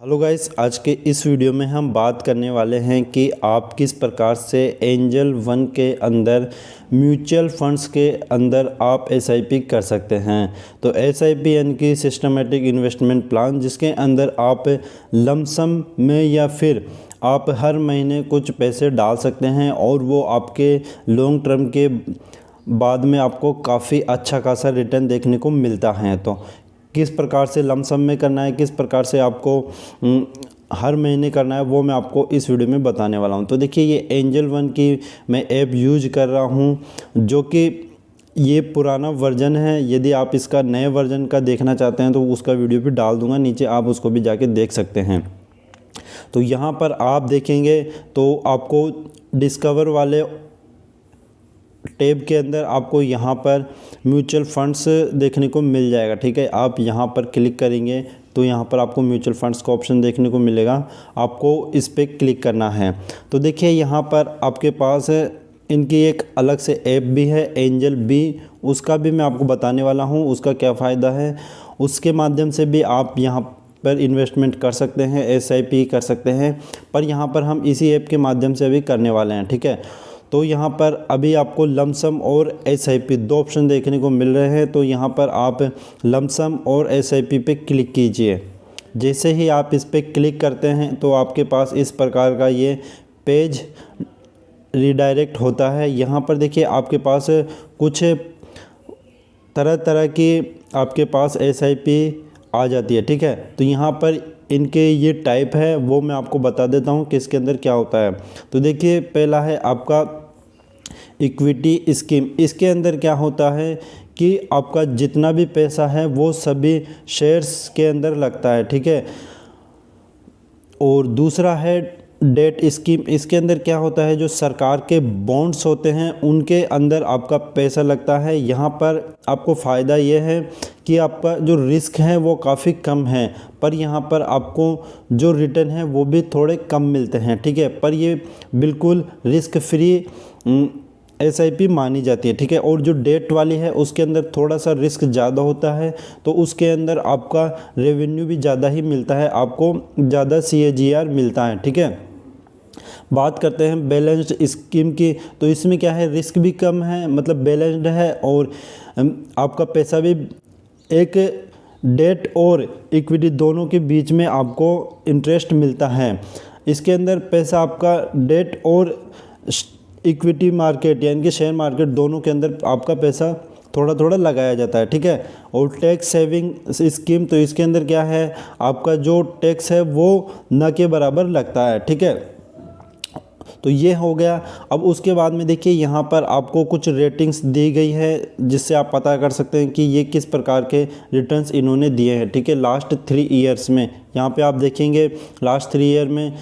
Hello guys, आज के इस वीडियो में हम बात करने वाले हैं कि आप किस प्रकार से एंजल वन के अंदर म्यूचुअल फंड्स के अंदर आप एसआईपी कर सकते हैं। तो एसआईपी यानी कि सिस्टमेटिक इन्वेस्टमेंट प्लान, जिसके अंदर आप लमसम में या फिर आप हर महीने कुछ पैसे डाल सकते हैं और वो आपके लॉन्ग टर्म के बाद में आपको काफ़ी अच्छा खासा रिटर्न देखने को मिलता है। तो किस प्रकार से लमसम में करना है, किस प्रकार से आपको हर महीने करना है, वो मैं आपको इस वीडियो में बताने वाला हूं। तो देखिए, ये एंजल वन की मैं ऐप यूज कर रहा हूं, जो कि ये पुराना वर्जन है। यदि आप इसका नए वर्जन का देखना चाहते हैं तो उसका वीडियो भी डाल दूंगा नीचे, आप उसको भी जाके देख सकते हैं। तो यहाँ पर आप देखेंगे तो आपको डिस्कवर वाले टैब के अंदर आपको यहाँ पर म्यूचुअल फंड्स देखने को मिल जाएगा। ठीक है, आप यहाँ पर क्लिक करेंगे तो यहाँ पर आपको म्यूचुअल फंड्स का ऑप्शन देखने को मिलेगा, आपको इस पर क्लिक करना है। तो देखिए, यहाँ पर आपके पास इनकी एक अलग से ऐप भी है, एंजल बी, उसका भी मैं आपको बताने वाला हूँ, उसका क्या फ़ायदा है। उसके माध्यम से भी आप यहाँ पर इन्वेस्टमेंट कर सकते हैं, एसआईपी कर सकते हैं, पर यहाँ पर हम इसी ऐप के माध्यम से अभी करने वाले हैं। ठीक है, तो यहाँ पर अभी आपको लमसम और एसआईपी दो ऑप्शन देखने को मिल रहे हैं। तो यहाँ पर आप लमसम और एसआईपी पे क्लिक कीजिए। जैसे ही आप इस पर क्लिक करते हैं तो आपके पास इस प्रकार का ये पेज रीडायरेक्ट होता है। यहाँ पर देखिए, आपके पास कुछ तरह तरह की आपके पास एसआईपी आ जाती है। ठीक है, तो यहाँ पर इनके ये टाइप है, वो मैं आपको बता देता हूँ कि इसके अंदर क्या होता है। तो देखिए, पहला है आपका इक्विटी स्कीम। इसके अंदर क्या होता है कि आपका जितना भी पैसा है वो सभी शेयर्स के अंदर लगता है। ठीक है, और दूसरा है डेट स्कीम। इसके अंदर क्या होता है, जो सरकार के बॉन्ड्स होते हैं उनके अंदर आपका पैसा लगता है। यहाँ पर आपको फ़ायदा ये है कि आपका जो रिस्क है वो काफ़ी कम है, पर यहाँ पर आपको जो रिटर्न है वो भी थोड़े कम मिलते हैं। ठीक है, पर ये बिल्कुल रिस्क फ्री एसआईपी मानी जाती है। ठीक है, और जो डेट वाली है उसके अंदर थोड़ा सा रिस्क ज़्यादा होता है, तो उसके अंदर आपका रेवेन्यू भी ज़्यादा ही मिलता है, आपको ज़्यादा सीएजीआर मिलता है। ठीक है, बात करते हैं बैलेंस्ड स्कीम की। तो इसमें क्या है, रिस्क भी कम है, मतलब बैलेंस्ड है, और आपका पैसा भी एक डेट और इक्विटी दोनों के बीच में आपको इंटरेस्ट मिलता है। इसके अंदर पैसा आपका डेट और इक्विटी मार्केट यानी कि शेयर मार्केट दोनों के अंदर आपका पैसा थोड़ा थोड़ा लगाया जाता है। ठीक है, और टैक्स सेविंग स्कीम, तो इसके अंदर क्या है, आपका जो टैक्स है वो न के बराबर लगता है। ठीक है, तो ये हो गया। अब उसके बाद में देखिए, यहाँ पर आपको कुछ रेटिंग्स दी गई है, जिससे आप पता कर सकते हैं कि ये किस प्रकार के रिटर्न्स इन्होंने दिए हैं। ठीक है, लास्ट 3 ईयर्स में यहाँ पे आप देखेंगे, लास्ट 3 ईयर में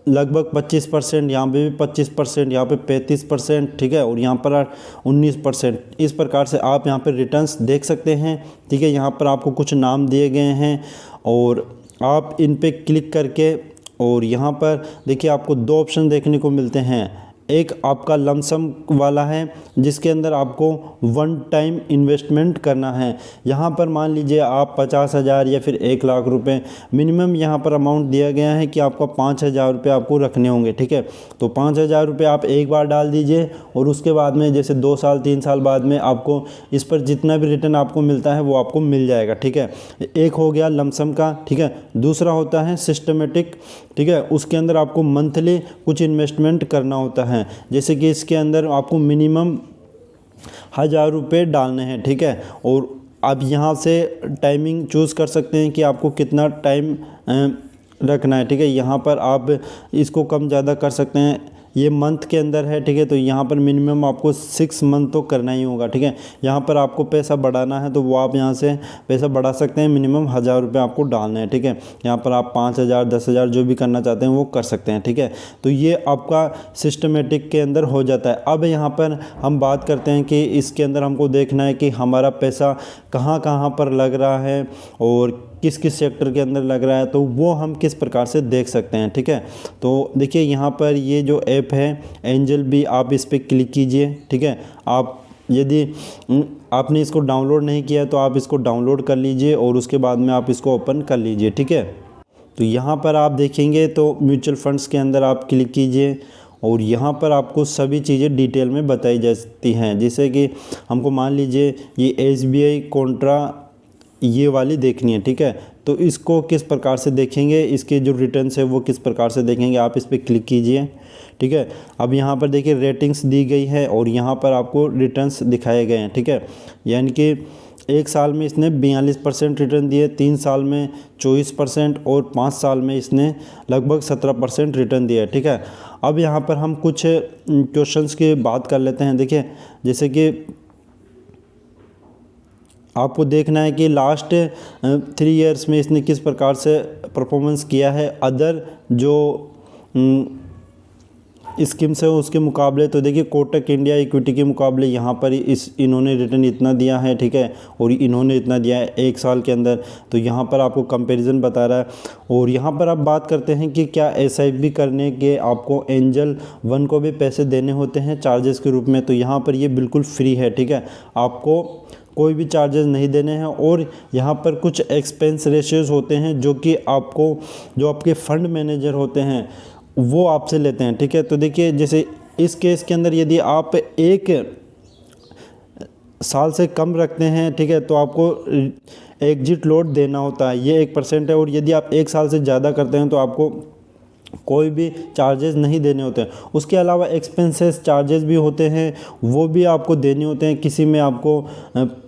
लगभग 25%, यहाँ पे भी 25%, यहाँ पे 35%। ठीक है, और यहाँ पर 19%। इस प्रकार से आप यहाँ पर रिटर्न्स देख सकते हैं। ठीक है, यहाँ पर आपको कुछ नाम दिए गए हैं और आप इन पे क्लिक करके, और यहाँ पर देखिए आपको 2 ऑप्शन देखने को मिलते हैं। एक आपका लमसम वाला है, जिसके अंदर आपको वन टाइम इन्वेस्टमेंट करना है। यहाँ पर मान लीजिए आप 50,000 या फिर 1,00,000 रुपये मिनिमम यहाँ पर अमाउंट दिया गया है कि आपका 5,000 रुपये आपको रखने होंगे। ठीक है, तो 5,000 रुपये आप एक बार डाल दीजिए, और उसके बाद में जैसे 2 साल 3 साल बाद में आपको इस पर जितना भी रिटर्न आपको मिलता है वो आपको मिल जाएगा। ठीक है, एक हो गया लमसम का। ठीक है, दूसरा होता है सिस्टमेटिक। ठीक है, उसके अंदर आपको मंथली कुछ इन्वेस्टमेंट करना होता है, जैसे कि इसके अंदर आपको मिनिमम 1,000 रुपये डालने हैं। ठीक है, और आप यहाँ से टाइमिंग चूज़ कर सकते हैं कि आपको कितना टाइम रखना है। ठीक है, यहाँ पर आप इसको कम ज़्यादा कर सकते हैं, ये मंथ के अंदर है। ठीक है, तो यहाँ पर मिनिमम आपको 6 मंथ तो करना ही होगा। ठीक है, यहाँ पर आपको पैसा बढ़ाना है तो वो आप यहाँ से पैसा बढ़ा सकते हैं, मिनिमम 1,000 रुपये आपको डालना है। ठीक है, यहाँ पर आप 5,000 10,000 जो भी करना चाहते हैं वो कर सकते हैं। ठीक है, तो ये आपका सिस्टमेटिक के अंदर हो जाता है। अब यहाँ पर हम बात करते हैं कि इसके अंदर हमको देखना है कि हमारा पैसा कहाँ कहाँ पर लग रहा है और किस किस सेक्टर के अंदर लग रहा है, तो वो हम किस प्रकार से देख सकते हैं। ठीक है, तो देखिए यहाँ पर ये जो ऐप है एंजल बी, आप इस पर क्लिक कीजिए। ठीक है, आप यदि आपने इसको डाउनलोड नहीं किया तो आप इसको डाउनलोड कर लीजिए और उसके बाद में आप इसको ओपन कर लीजिए। ठीक है, तो यहाँ पर आप देखेंगे तो म्यूचुअल फंड्स के अंदर आप क्लिक कीजिए और यहाँ पर आपको सभी चीज़ें डिटेल में बताई जाती हैं। जैसे कि हमको मान लीजिए ये SBI कॉन्ट्रा ये वाली देखनी है, ठीक है। तो इसको किस प्रकार से देखेंगे, इसके जो रिटर्न्स है वो किस प्रकार से देखेंगे, आप इस पर क्लिक कीजिए, ठीक है। अब यहाँ पर देखिए रेटिंग्स दी गई है और यहाँ पर आपको रिटर्न्स दिखाए गए हैं, ठीक है। यानी कि 1 साल में इसने 42% रिटर्न दिए, 3 साल में 24% और 5 साल में इसने लगभग 17% रिटर्न दिया है, ठीक है। अब यहाँ पर हम कुछ क्वेश्चंस की बात कर लेते हैं। देखिए जैसे कि आपको देखना है कि लास्ट 3 ईयर्स में इसने किस प्रकार से परफॉर्मेंस किया है अदर जो स्कीम्स है उसके मुकाबले। तो देखिए कोटक इंडिया इक्विटी के मुकाबले यहाँ पर इन्होंने रिटर्न इतना दिया है, ठीक है, और इन्होंने इतना दिया है 1 साल के अंदर। तो यहाँ पर आपको कंपैरिजन बता रहा है। और यहाँ पर आप बात करते हैं कि क्या SIP करने के आपको एंजल 1 को भी पैसे देने होते हैं चार्जेस के रूप में। तो यहाँ पर ये बिल्कुल फ्री है, ठीक है, आपको कोई भी चार्जेस नहीं देने हैं। और यहाँ पर कुछ एक्सपेंस रेशियोज होते हैं जो कि आपको जो आपके फंड मैनेजर होते हैं वो आपसे लेते हैं, ठीक है। तो देखिए जैसे इस केस के अंदर यदि आप 1 साल से कम रखते हैं, ठीक है, तो आपको एग्जिट लोड देना होता है, ये 1% है। और यदि आप 1 साल से ज़्यादा करते हैं तो आपको कोई भी चार्जेस नहीं देने होते हैं। उसके अलावा एक्सपेंसेस चार्जेस भी होते हैं, वो भी आपको देने होते हैं। किसी में आपको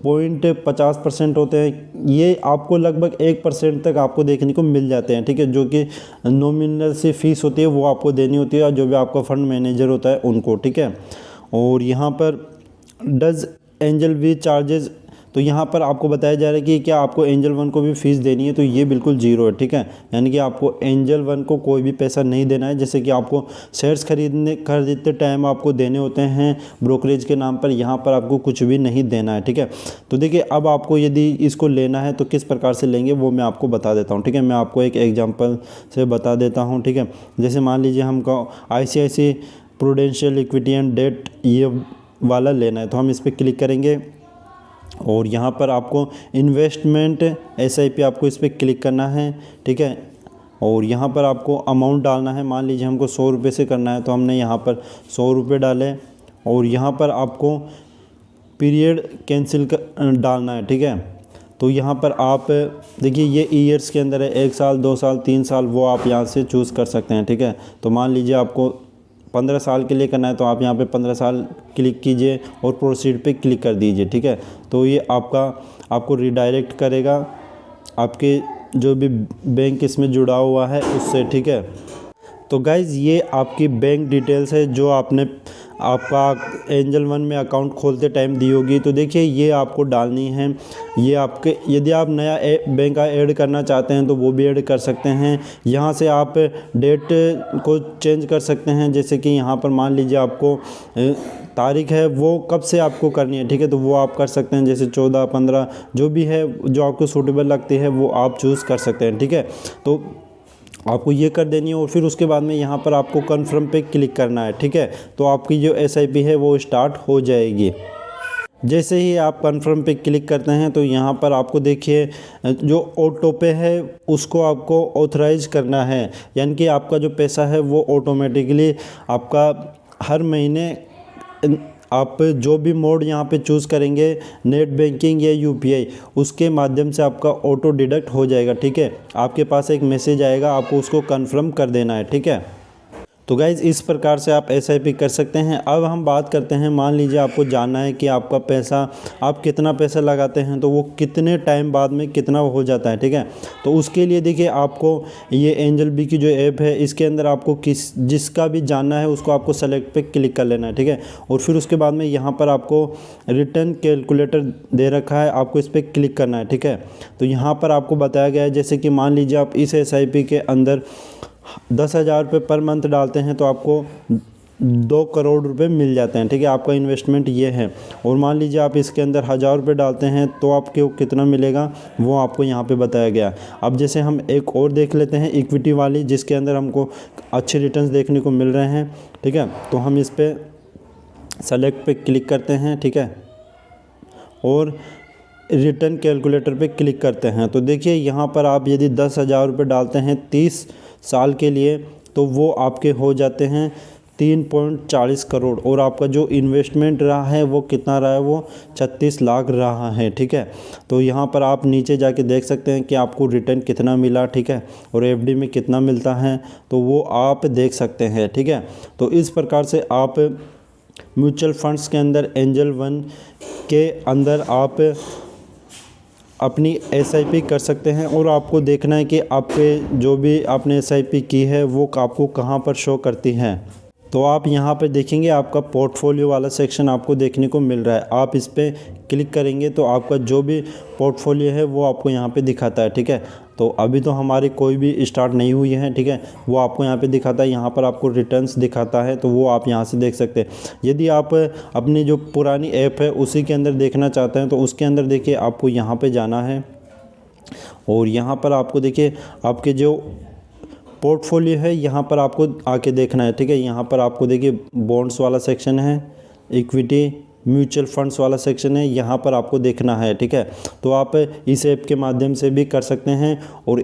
0.50% होते हैं, ये आपको लगभग 1% तक आपको देखने को मिल जाते हैं, ठीक है, जो कि नॉमिनल सी फीस होती है वो आपको देनी होती है, और जो भी आपका फंड मैनेजर होता है उनको, ठीक है। और यहाँ पर डज एंजल वी चार्जेस, तो यहाँ पर आपको बताया जा रहा है कि क्या आपको एंजल 1 को भी फीस देनी है। तो ये बिल्कुल जीरो है, ठीक है, यानी कि आपको एंजल 1 को कोई भी पैसा नहीं देना है। जैसे कि आपको शेयर्स खरीदते टाइम आपको देने होते हैं ब्रोकरेज के नाम पर, यहाँ पर आपको कुछ भी नहीं देना है, ठीक है। तो देखिए अब आपको यदि इसको लेना है तो किस प्रकार से लेंगे वो मैं आपको बता देता हूँ, ठीक है। मैं आपको एक एग्जाम्पल से बता देता हूँ, ठीक है। जैसे मान लीजिए हमको ICICI Prudential equity and debt ये वाला लेना है, तो हम इस पर क्लिक करेंगे और यहाँ पर आपको इन्वेस्टमेंट SIP आपको इस पर क्लिक करना है, ठीक है। और यहाँ पर आपको अमाउंट डालना है। मान लीजिए हमको 100 रुपये से करना है, तो हमने यहाँ पर 100 रुपये डाले। और यहाँ पर आपको पीरियड कैंसिल डालना है, ठीक है। तो यहाँ पर आप देखिए ये ईयर्स के अंदर है, 1 साल 2 साल 3 साल, वो आप यहाँ से चूज़ कर सकते हैं, ठीक है। तो मान लीजिए आपको 15 साल के लिए करना है, तो आप यहाँ पे 15 साल क्लिक कीजिए और प्रोसीड पे क्लिक कर दीजिए, ठीक है। तो ये आपको रिडायरेक्ट करेगा आपके जो भी बैंक इसमें जुड़ा हुआ है उससे, ठीक है। तो गाइज़ ये आपकी बैंक डिटेल्स है जो आपने आपका एंजल 1 में अकाउंट खोलते टाइम दी होगी। तो देखिए ये आपको डालनी है। ये आपके यदि आप नया बैंक का ऐड करना चाहते हैं तो वो भी ऐड कर सकते हैं। यहाँ से आप डेट को चेंज कर सकते हैं। जैसे कि यहाँ पर मान लीजिए आपको तारीख है वो कब से आपको करनी है, ठीक है, तो वो आप कर सकते हैं। जैसे 14 15 जो भी है जो आपको सूटेबल लगती है वो आप चूज़ कर सकते हैं, ठीक है। तो आपको ये कर देनी है और फिर उसके बाद में यहाँ पर आपको कन्फर्म पे क्लिक करना है, ठीक है। तो आपकी जो SIP है वो स्टार्ट हो जाएगी। जैसे ही आप कन्फर्म पे क्लिक करते हैं तो यहाँ पर आपको देखिए जो ऑटो पे है उसको आपको ऑथराइज करना है, यानी कि आपका जो पैसा है वो ऑटोमेटिकली आपका हर महीने आप जो भी मोड यहाँ पे चूज़ करेंगे नेट बैंकिंग या UPI उसके माध्यम से आपका ऑटो डिडक्ट हो जाएगा, ठीक है। आपके पास एक मैसेज आएगा, आपको उसको कन्फर्म कर देना है, ठीक है। तो गाइज़ इस प्रकार से आप SIP कर सकते हैं। अब हम बात करते हैं, मान लीजिए आपको जानना है कि आपका पैसा आप कितना पैसा लगाते हैं तो वो कितने टाइम बाद में कितना हो जाता है, ठीक है। तो उसके लिए देखिए आपको ये एंजल बी की जो ऐप है इसके अंदर आपको जिसका भी जानना है उसको आपको सेलेक्ट पे क्लिक कर लेना है, ठीक है। और फिर उसके बाद में यहाँ पर आपको रिटर्न कैलकुलेटर दे रखा है, आपको इस पर क्लिक करना है, ठीक है। तो यहाँ पर आपको बताया गया है जैसे कि मान लीजिए आप इस SIP के अंदर 10,000 रुपये पर मंथ डालते हैं तो आपको 2 करोड़ रुपए मिल जाते हैं, ठीक है। आपका इन्वेस्टमेंट ये है। और मान लीजिए आप इसके अंदर 1,000 रुपये डालते हैं तो आपको कितना मिलेगा वो आपको यहाँ पे बताया गया। अब जैसे हम एक और देख लेते हैं इक्विटी वाली, जिसके अंदर हमको अच्छे रिटर्न्स देखने को मिल रहे हैं, ठीक है। तो हम इस पर सेलेक्ट पे क्लिक करते हैं, ठीक है। और रिटर्न कैलकुलेटर पे क्लिक करते हैं तो देखिए यहाँ पर आप यदि 10,000 रुपये डालते हैं 30 साल के लिए तो वो आपके हो जाते हैं 3.40 करोड़ और आपका जो इन्वेस्टमेंट रहा है वो कितना रहा है, वो 36 लाख रहा है। ठीक है, तो यहाँ पर आप नीचे जाके देख सकते हैं कि आपको रिटर्न कितना मिला। ठीक है, और एफडी में कितना मिलता है तो वो आप देख सकते हैं। ठीक है, तो इस प्रकार से आप म्यूचुअल फंड्स के अंदर एंजल वन के अंदर आप अपनी एसआईपी कर सकते हैं और आपको देखना है कि आप पे जो भी आपने एसआईपी की है वो आपको कहाँ पर शो करती है। तो आप यहाँ पे देखेंगे आपका पोर्टफोलियो वाला सेक्शन आपको देखने को मिल रहा है। आप इस पर क्लिक करेंगे तो आपका जो भी पोर्टफोलियो है वो आपको यहाँ पे दिखाता है। ठीक है, तो अभी तो हमारी कोई भी स्टार्ट नहीं हुई है। ठीक है, वो आपको यहाँ पे दिखाता है। यहाँ पर आपको रिटर्न्स दिखाता है तो वो आप यहाँ से देख सकते हैं। यदि आप अपनी जो पुरानी ऐप है उसी के अंदर देखना चाहते हैं तो उसके अंदर देखिए आपको यहाँ पर जाना है और यहाँ पर आपको देखिए आपके जो पोर्टफोलियो है यहाँ पर आपको आके देखना है। ठीक है, यहाँ पर आपको देखिए बॉन्ड्स वाला सेक्शन है, इक्विटी म्यूचुअल फंड्स वाला सेक्शन है, यहाँ पर आपको देखना है। ठीक है, तो आप इस ऐप के माध्यम से भी कर सकते हैं और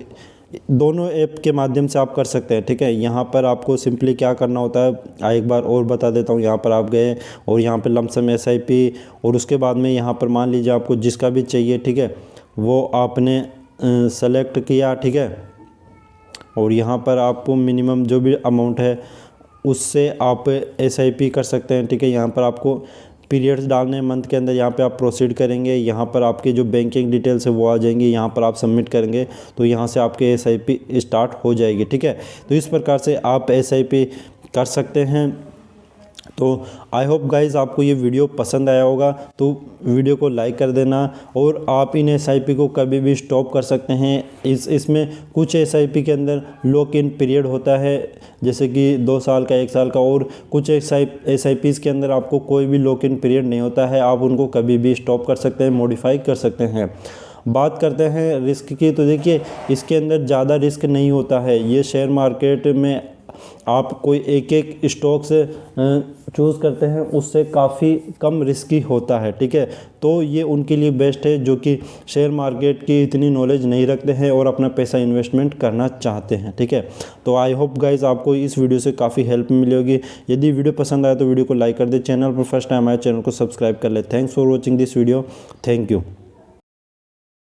दोनों ऐप के माध्यम से आप कर सकते हैं। ठीक है, यहाँ पर आपको सिंपली क्या करना होता है एक बार और बता देता हूँ। यहाँ पर आप गए और यहाँ पर लमसम एसआईपी और उसके बाद में यहाँ पर मान लीजिए आपको जिसका भी चाहिए। ठीक है, वो आपने सेलेक्ट किया। ठीक है, और यहाँ पर आपको मिनिमम जो भी अमाउंट है उससे आप एसआईपी कर सकते हैं। ठीक है, यहाँ पर आपको पीरियड्स डालने मंथ के अंदर, यहाँ पे आप प्रोसीड करेंगे। यहाँ पर आपकी जो बैंकिंग डिटेल्स है वो आ जाएंगी, यहाँ पर आप सबमिट करेंगे तो यहाँ से आपके एसआईपी स्टार्ट हो जाएगी। ठीक है, तो इस प्रकार से आप एसआईपी कर सकते हैं। तो आई होप गाइस आपको ये वीडियो पसंद आया होगा, तो वीडियो को लाइक कर देना और आप इन एसआईपी को कभी भी स्टॉप कर सकते हैं। इसमें कुछ एसआईपी के अंदर लॉक इन पीरियड होता है जैसे कि 2 साल का, 1 साल का, और कुछ एसआईपीज़ के अंदर आपको कोई भी लॉक इन पीरियड नहीं होता है। आप उनको कभी भी स्टॉप कर सकते हैं, मॉडिफाई कर सकते हैं। बात करते हैं रिस्क की, तो देखिए इसके अंदर ज़्यादा रिस्क नहीं होता है। ये शेयर मार्केट में आप कोई एक स्टॉक से चूज़ करते हैं उससे काफ़ी कम रिस्की होता है। ठीक है, तो ये उनके लिए बेस्ट है जो कि शेयर मार्केट की इतनी नॉलेज नहीं रखते हैं और अपना पैसा इन्वेस्टमेंट करना चाहते हैं। ठीक है, तो आई होप गाइज आपको इस वीडियो से काफ़ी हेल्प मिली होगी। यदि वीडियो पसंद आया तो वीडियो को लाइक कर दे, चैनल पर फर्स्ट टाइम आए चैनल को सब्सक्राइब कर ले। Thanks for watching this video, thank you.